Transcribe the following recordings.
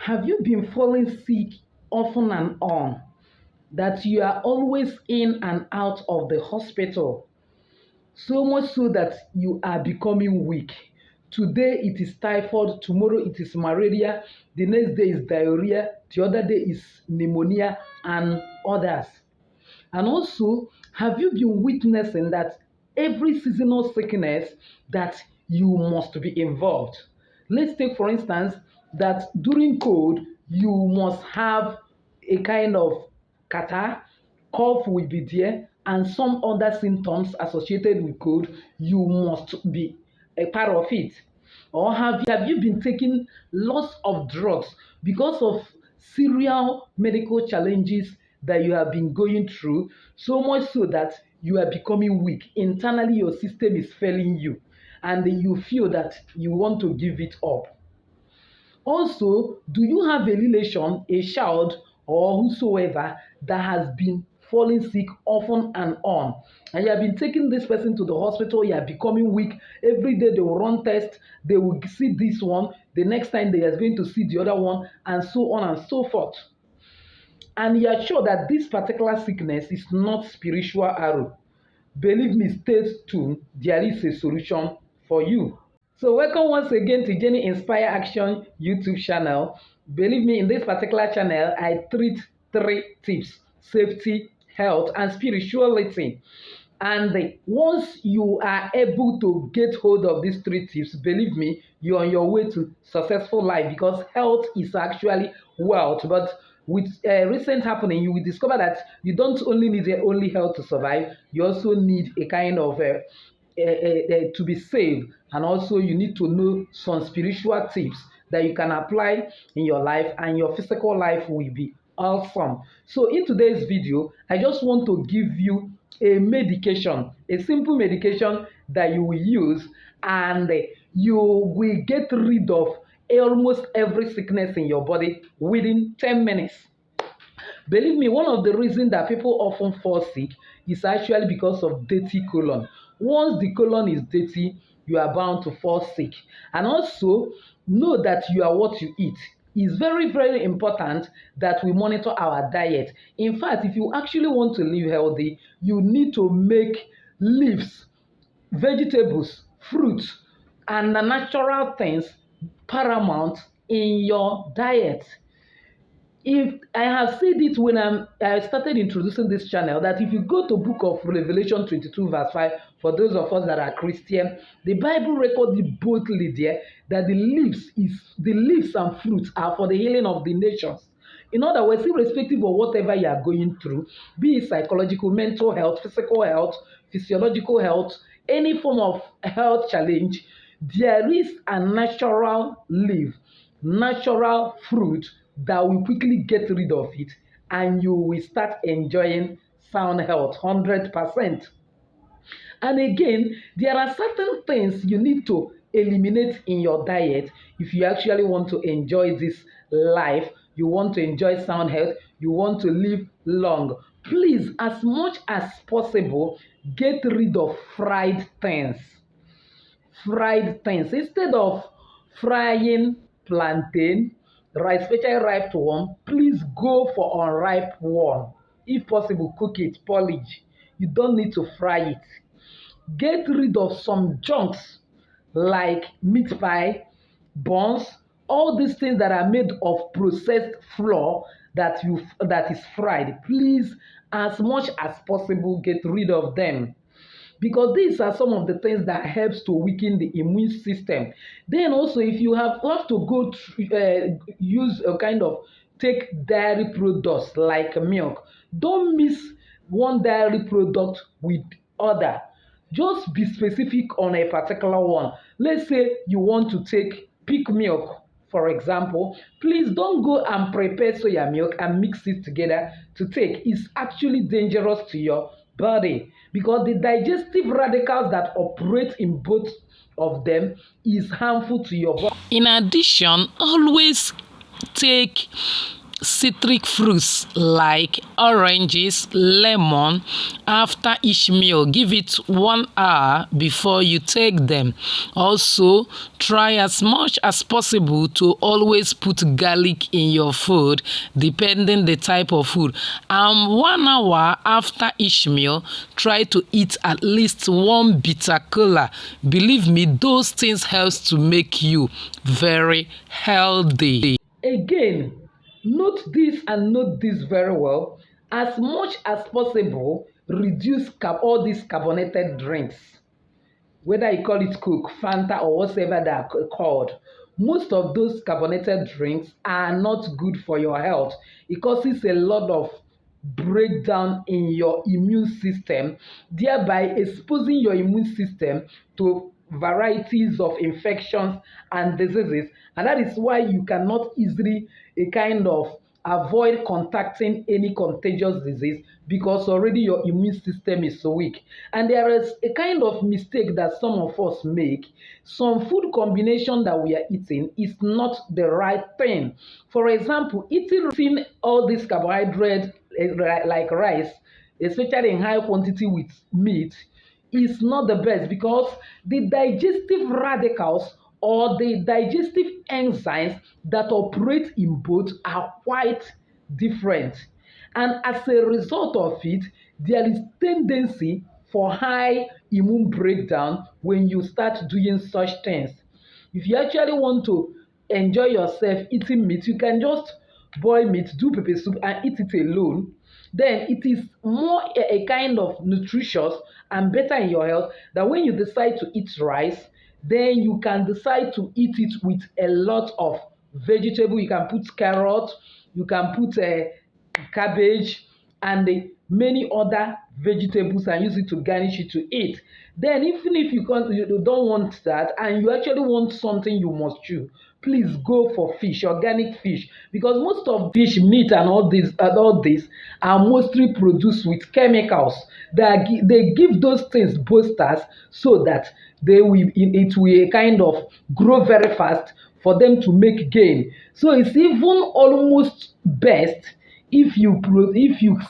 Have you been falling sick often and on, that you are always in and out of the hospital? So much so that you are becoming weak. Today it is typhoid, tomorrow it is malaria, the next day is diarrhea, the other day is pneumonia, and others. And also, have you been witnessing that every seasonal sickness that you must be involved? Let's take, for instance, that during cold, you must have a kind of catarrh, cough will be there, and some other symptoms associated with cold, you must be a part of it. Or have you been taking lots of drugs because of serial medical challenges that you have been going through, so much so that you are becoming weak? Internally, your system is failing you, and you feel that you want to give it up. Also, do you have a relation, a child, or whosoever that has been falling sick often and on? And you have been taking this person to the hospital, you are becoming weak. Every day they will run tests, they will see this one, the next time they are going to see the other one, and so on and so forth. And you are sure that this particular sickness is not spiritual arrow. Believe me, stay tuned, there is a solution for you. So welcome once again to Jenny Inspire Action YouTube channel. Believe me, in this particular channel, I treat three tips: safety, health, and spirituality. And once you are able to get hold of these three tips, believe me, you're on your way to successful life, because health is actually wealth. But with recent happening, you will discover that you don't only need only health to survive, you also need a kind of to be saved, and also you need to know some spiritual tips that you can apply in your life, and your physical life will be awesome. So in today's video, I just want to give you a medication, a simple medication that you will use, and you will get rid of almost every sickness in your body within 10 minutes. Believe me, one of the reasons that people often fall sick is actually because of dirty colon. Once the colon is dirty, you are bound to fall sick. And also, know that you are what you eat. It's very, very important that we monitor our diet. In fact, if you actually want to live healthy, you need to make leaves, vegetables, fruits, and the natural things paramount in your diet. If I have said it when I started introducing this channel, that if you go to book of Revelation 22 verse 5, for those of us that are Christian, the Bible records it boldly there that the leaves and fruits are for the healing of the nations. In other words, irrespective of whatever you are going through, be it psychological, mental health, physical health, physiological health, any form of health challenge, there is a natural leaf, natural fruit that will quickly get rid of it, and you will start enjoying sound health 100%. And again, there are certain things you need to eliminate in your diet if you actually want to enjoy this life, you want to enjoy sound health, you want to live long. Please, as much as possible, get rid of fried things. Fried things. Instead of frying plantain, rice, especially ripe one, please go for unripe one. If possible, cook it, polish. You don't need to fry it. Get rid of some junks like meat pie, buns, all these things that are made of processed flour that is fried. Please, as much as possible, get rid of them, because these are some of the things that helps to weaken the immune system. Then also, if you have to go use a kind of take dairy products like milk, don't mix one dairy product with other. Just be specific on a particular one. Let's say you want to take pig milk, for example. Please don't go and prepare soya milk and mix it together to take. It's actually dangerous to your body, because the digestive radicals that operate in both of them is harmful to your body. In addition, always take citric fruits like oranges, lemon after each meal. Give it 1 hour before you take them. Also, try as much as possible to always put garlic in your food, depending the type of food. 1 hour after each meal, try to eat at least one bitter cola. Believe me, those things helps to make you very healthy. Again, note this and note this very well. As much as possible, reduce all these carbonated drinks, whether you call it Coke, Fanta, or whatever they are called. Most of those carbonated drinks are not good for your health. It causes a lot of breakdown in your immune system, thereby exposing your immune system to varieties of infections and diseases. And that is why you cannot easily kind of avoid contacting any contagious disease because already your immune system is so weak. And there is a kind of mistake that some of us make. Some food combination that we are eating is not the right thing. For example, eating all this carbohydrate like rice, especially in high quantity with meat, is not the best because the digestive radicals or the digestive enzymes that operate in both are quite different. And as a result of it, there is tendency for high immune breakdown when you start doing such things. If you actually want to enjoy yourself eating meat, you can just boil meat, do pepper soup, and eat it alone. Then it is more a kind of nutritious and better in your health than when you decide to eat rice. Then you can decide to eat it with a lot of vegetable. You can put carrot, you can put cabbage, and many other vegetables and use it to garnish it to eat. Then even if you don't want that and you actually want something you must chew, please go for fish, organic fish, because most of fish, meat, and all this are mostly produced with chemicals. They give those things boosters so that it will kind of grow very fast for them to make gain. So it's even almost best if you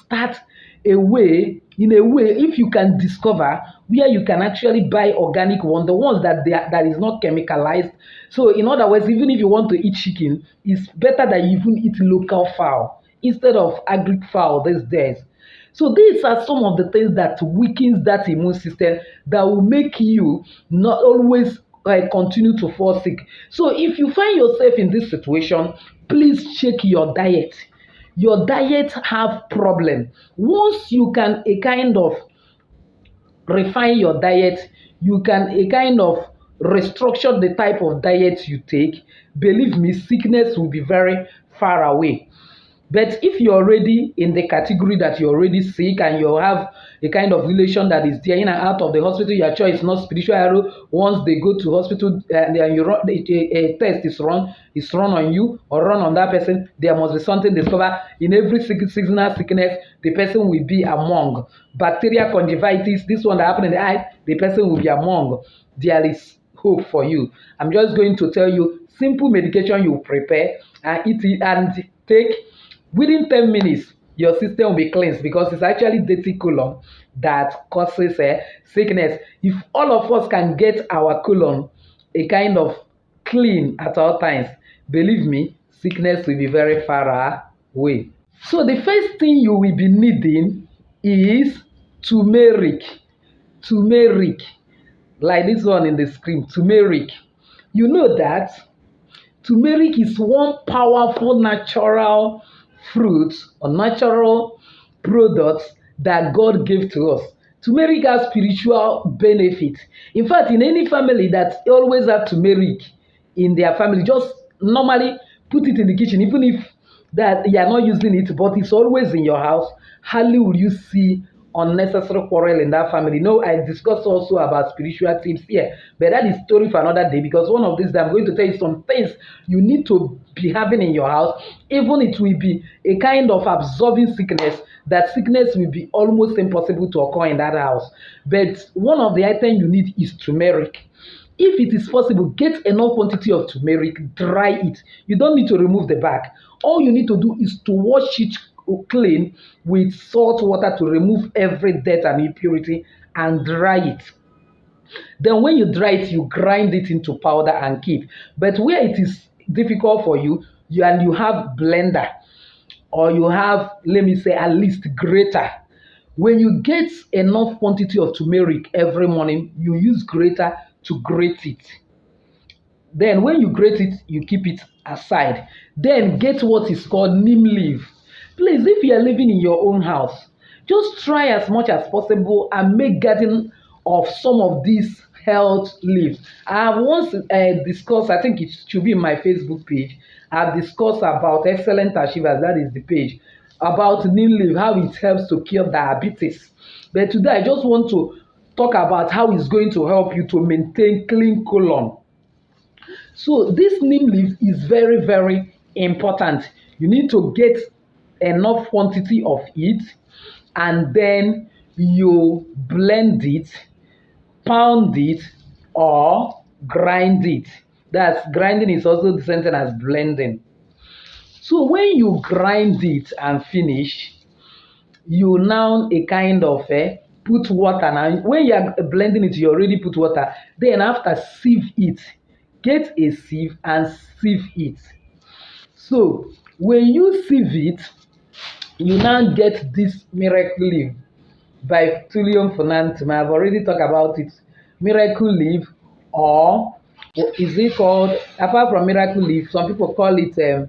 start in a way if you can discover where you can actually buy organic one, the ones that is not chemicalized. So in other words, even if you want to eat chicken, it's better that you even eat local fowl instead of agric fowl these days. So these are some of the things that weakens that immune system that will make you not always continue to fall sick. So if you find yourself in this situation, please check your diet. Your diet have problem. Once you can a kind of refine your diet, you can a kind of restructure the type of diet you take. Believe me, sickness will be very far away. But if you're already in the category that you're already sick and you have a kind of relation that is there in and out of the hospital, your choice is not spiritual arrow. Once they go to hospital and you run a test is run on you or run on that person, there must be something discovered. In every seasonal sickness, the person will be among bacterial conjunctivitis. This one that happened in the eye, the person will be among. There is hope for you. I'm just going to tell you simple medication you prepare and eat it and take. Within 10 minutes, your system will be cleansed because it's actually dirty colon that causes sickness. If all of us can get our colon a kind of clean at all times, believe me, sickness will be very far away. So the first thing you will be needing is turmeric. Turmeric, like this one in the screen, turmeric. You know that turmeric is one powerful natural fruit or natural product that God gave to us. Turmeric has spiritual benefit. In fact, in any family that always have turmeric in their family, just normally put it in the kitchen, even if that you are not using it, but it's always in your house. Hardly will you see unnecessary quarrel in that family. No, I discussed also about spiritual tips here, but that is story for another day because one of these days I'm going to tell you some things you need to be having in your house. Even it will be a kind of absorbing sickness, that sickness will be almost impossible to occur in that house. But one of the items you need is turmeric. If it is possible, get enough quantity of turmeric, dry it. You don't need to remove the back. All you need to do is to wash it clean with salt water to remove every dirt and impurity and dry it. Then when you dry it, you grind it into powder and keep. But where it is difficult for you, you have blender, or you have, let me say, at least grater. When you get enough quantity of turmeric every morning, you use grater to grate it. Then when you grate it, you keep it aside. Then get what is called neem leaf. Please, if you are living in your own house, just try as much as possible and make garden of some of these health leaves. I have once discussed, I think it should be in my Facebook page, I've discussed about Excellent Achievers, that is the page, about neem leaf, how it helps to cure diabetes. But today I just want to talk about how it's going to help you to maintain clean colon. So this neem leaf is very, very important. You need to get enough quantity of it, and then you blend it, pound it, or grind it. That's grinding is also the same thing as blending. So when you grind it and finish, you now a kind of put water. Now when you are blending it, you already put water. Then after, sieve it. Get a sieve and sieve it. So when you sieve it, you now get this miracle leaf by Tulium Funantum. I've already talked about it. Miracle leaf, or is it called, apart from miracle leaf, some people call it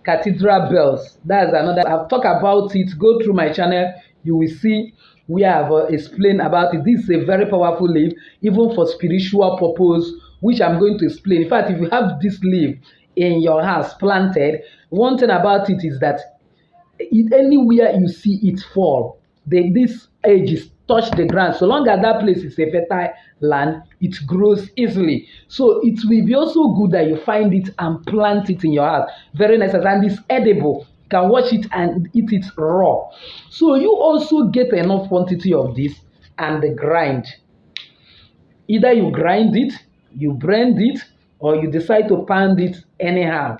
cathedral bells. That's another. I've talked about it. Go through my channel, you will see where I've explained about it. This is a very powerful leaf, even for spiritual purpose, which I'm going to explain. In fact, if you have this leaf in your house planted, one thing about it is that anywhere you see it fall, these edges touch the ground. So long as that place is a fertile land, it grows easily. So it will be also good that you find it and plant it in your house. Very nice, and it's edible. You can wash it and eat it raw. So you also get enough quantity of this and grind. Either you grind it, you blend it, or you decide to pound it anyhow.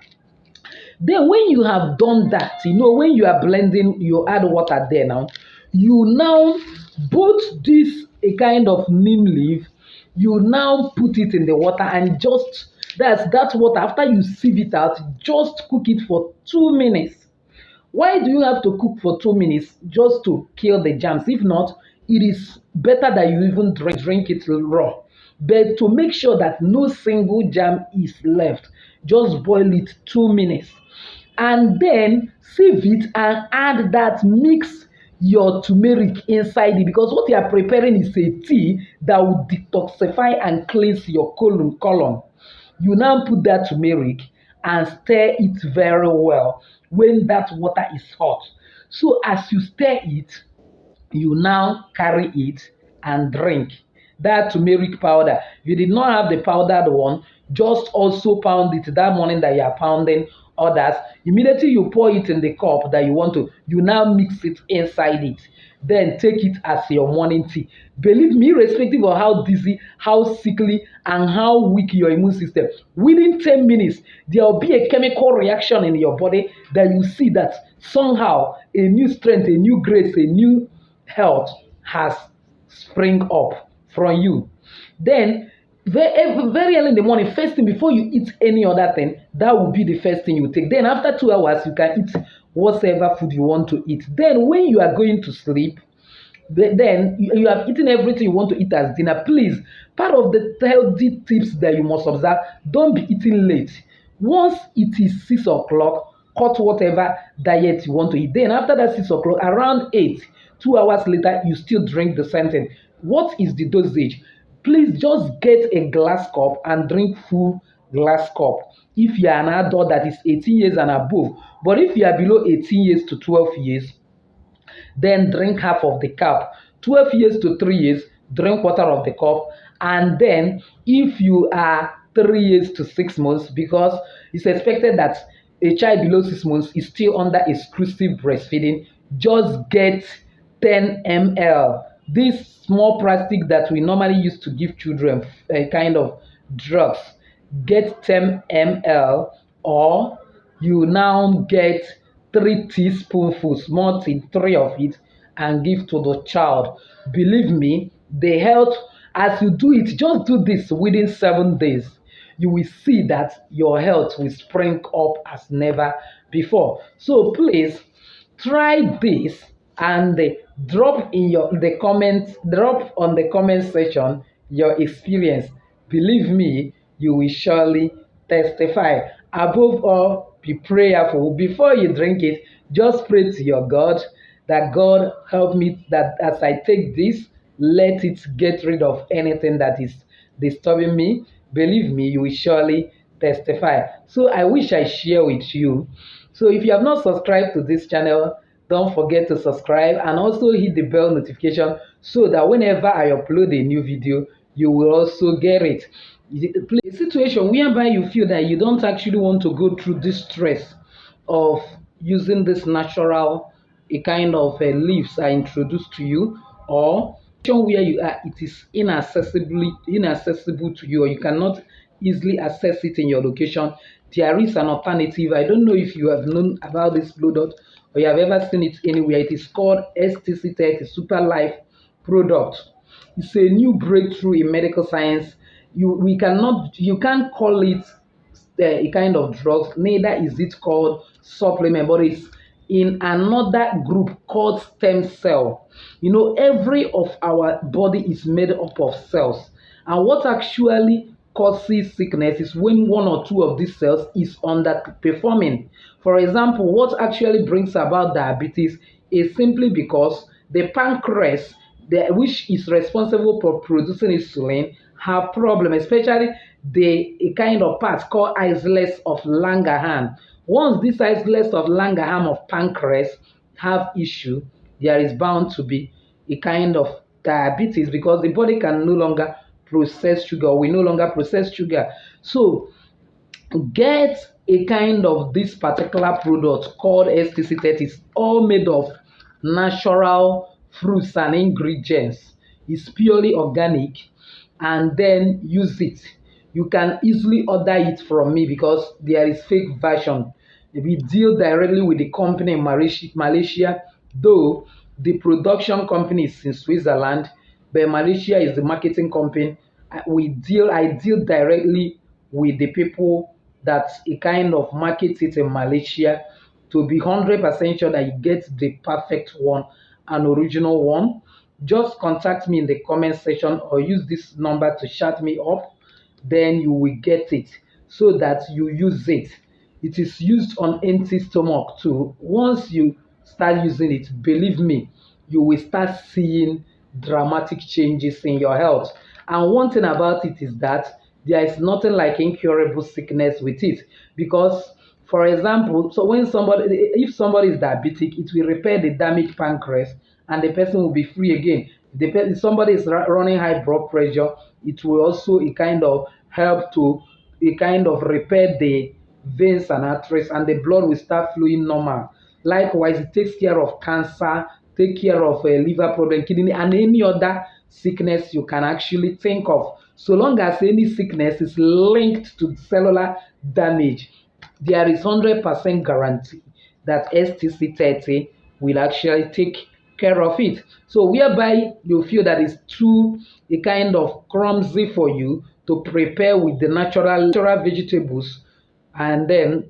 Then when you have done that, when you are blending, you add water there now. You now both this a kind of neem leaf, you now put it in the water and just that water, after you sieve it out, just cook it for 2 minutes. Why do you have to cook for 2 minutes? Just to kill the germs. If not, it is better that you even drink it raw. But to make sure that no single germ is left, just boil it 2 minutes. And then sieve it and add that, mix your turmeric inside it, because what you are preparing is a tea that will detoxify and cleanse your colon. You now put that turmeric and stir it very well when that water is hot. So as you stir it, you now carry it and drink that turmeric powder. If you did not have the powdered one, just also pound it that morning that you are pounding others. Immediately you pour it in the cup that you want to, you now mix it inside it. Then take it as your morning tea. Believe me, irrespective of how dizzy, how sickly, and how weak your immune system, within 10 minutes, there will be a chemical reaction in your body that you see that somehow a new strength, a new grace, a new health has spring up from you. Then very early in the morning, first thing before you eat any other thing, that will be the first thing you take. Then after 2 hours, you can eat whatever food you want to eat. Then when you are going to sleep, then you have eaten everything you want to eat as dinner. Please, part of the healthy tips that you must observe, don't be eating late. Once it is 6 o'clock, cut whatever diet you want to eat. Then after that 6 o'clock, around 8, 2 hours later, you still drink the same thing. What is the dosage? Please just get a glass cup and drink full glass cup if you are an adult that is 18 years and above. But if you are below 18 years to 12 years, then drink half of the cup. 12 years to 3 years, drink quarter of the cup. And then if you are 3 years to 6 months, because it's expected that a child below 6 months is still under exclusive breastfeeding, just get 10 ml this small plastic that we normally use to give children a kind of drugs, get 10 ml, or you now get 3 teaspoonfuls, multi three of it, and give to the child. Believe me, the health, as you do it, just do this within 7 days. You will see that your health will spring up as never before. So please try this and drop on the comment section your experience. Believe me, you will surely testify. Above all, be prayerful. Before you drink it, just pray to your God that God help me, that as I take this, let it get rid of anything that is disturbing me. Believe me, you will surely testify. So I wish I share with you. So if you have not subscribed to this channel, don't forget to subscribe and also hit the bell notification so that whenever I upload a new video, you will also get it. A situation whereby you feel that you don't actually want to go through this stress of using this natural a kind of leaves are introduced to you, or where you are it is inaccessible to you, or you cannot easily access it in your location, there is an alternative. I don't know if you have known about this product or you have ever seen it anywhere. It is called STC30 Super Life product. It's a new breakthrough in medical science. You can't call it a kind of drugs, neither is it called supplement, but it's in another group called stem cell. Every of our body is made up of cells, and what actually causes sickness is when one or two of these cells is underperforming. For example, what actually brings about diabetes is simply because the pancreas, which is responsible for producing insulin, have problem, especially the a kind of part called islets of Langerhans. Once this islets of Langerhans of pancreas have issue, there is bound to be a kind of diabetes, because the body can no longer process sugar. We no longer process sugar. So get a kind of this particular product called STC30. It's all made of natural fruits and ingredients. It's purely organic, and then use it. You can easily order it from me because there is fake version. We deal directly with the company in Malaysia, though the production company is in Switzerland, but Malaysia is the marketing company. I deal directly with the people that a kind of market it in Malaysia, to be 100% sure that you get the perfect one, an original one. Just contact me in the comment section or use this number to chat me up, then you will get it so that you use it. It is used on empty stomach too. Once you start using it, believe me, you will start seeing dramatic changes in your health. And one thing about it is that there is nothing like incurable sickness with it, because for example, so if somebody is diabetic, it will repair the damaged pancreas and the person will be free again. If somebody is running high blood pressure, it will also a kind of help to a kind of repair the veins and arteries, and the blood will start flowing normal. Likewise, it takes care of cancer, take care of liver problem, kidney, and any other sickness you can actually think of. So long as any sickness is linked to cellular damage, there is 100% guarantee that STC30 will actually take care of it. So whereby you feel that it's too a kind of clumsy for you to prepare with the natural vegetables, and then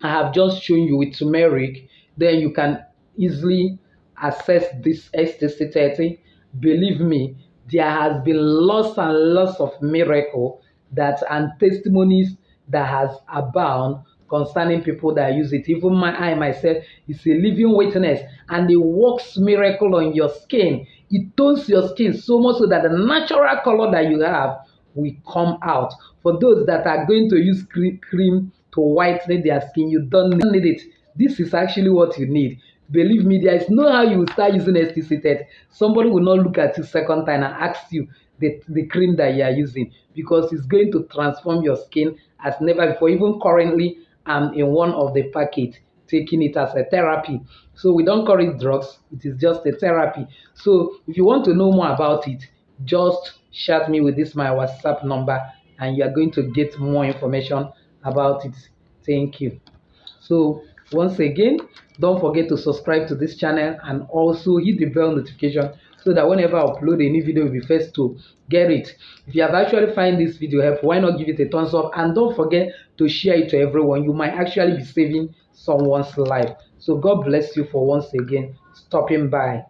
I have just shown you with turmeric, then you can easily access this STC30. Believe me, there has been lots and lots of miracle that and testimonies that has abound concerning people that use it. Even I myself is a living witness, and it works miracle on your skin. It tones your skin so much so that the natural color that you have will come out. For those that are going to use cream to whiten their skin, you don't need it. This is actually what you need. Believe me, there is no how you will start using STC30. Somebody will not look at you second time and ask you the cream that you are using, because it's going to transform your skin as never before. Even currently, I'm in one of the packets taking it as a therapy. So we don't call it drugs, it is just a therapy. So if you want to know more about it, just chat me with this my WhatsApp number and you are going to get more information about it. Thank you. So once again, don't forget to subscribe to this channel and also hit the bell notification so that whenever I upload a new video, you'll be first to get it. If you have actually find this video helpful, why not give it a thumbs up and don't forget to share it to everyone. You might actually be saving someone's life. So God bless you for once again stopping by.